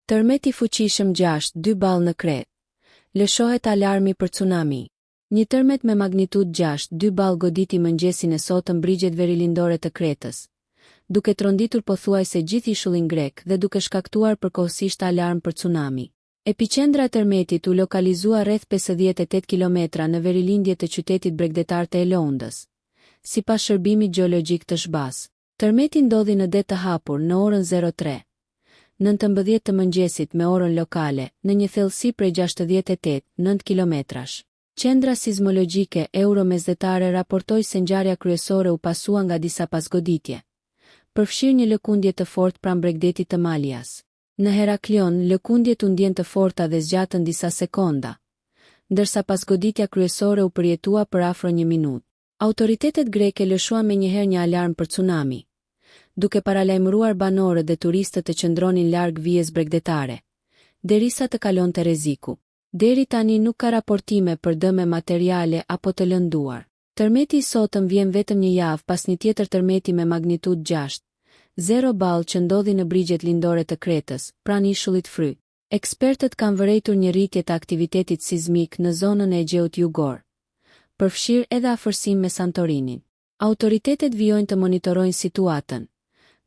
Tërmet i fuqishëm 6.2 ball në Kretë. Lëshohet alarmi për tsunami. Një tërmet me magnitudë 6.2 ball goditi mëngjesin e sotëm brigjet verilindore të Kretës, duke tronditur pothuajse gjithë ishullin grek dhe duke shkaktuar përkohësisht alarm për tsunami. Epicendra e tërmetit u lokalizua rreth 58 kilometra në verilindje të qytetit bregdetar të Elondës, sipas shërbimit gjeologjik të SHBA-s. Tërmeti ndodhi në det të hapur në orën 03:19 të mëngjesit me orën lokale, në një thellësi prej 68-9 kilometrash. Qendra sismologjike euromesdhetare raportoi se ngjarja kryesore u pasua nga disa pasgoditje, përfshirë një lëkundje të fortë pranë bregdetit të Malias. Në Heraklion, lëkundjet u ndjen të forta dhe zgjatën disa sekonda, ndërsa pasgoditja kryesore u përjetua për afro një minutë. Autoritetet greke lëshuan menjëherë një alarm për tsunami, duke paralajmëruar banorët dhe turistët të qëndronin larg vijës bregdetare, derisa të kalonte rreziku. Deri tani nuk ka raportime për dëme materiale apo të lënduar. Tërmeti i sotëm vjen vetëm një javë pas një tjetër tërmeti me magnitudë 6.0 ball që ndodhi në brigjet lindore të Kretës, pranë ishullit Fry. Ekspertët kanë vërejtur një rritje të aktivitetit sismik në zonën e Egjeut Jugor, përfshirë edhe afërsinë me Santorinin. Autoritetet vijojnë të monitorojnë situatën,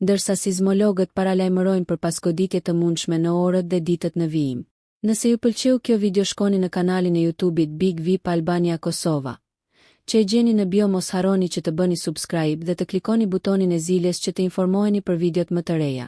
ndërsa sismologët paralajmërojnë për pasgoditje të mundshme në orët dhe ditët në vijim. Nëse ju pëlqeu kjo video, shkoni në kanalin e YouTube-it Big VIP Albania Kosova, që e gjeni në bio. Mos harroni që të bëni subscribe dhe të klikoni butonin e zilës që të informoheni për videot më të reja.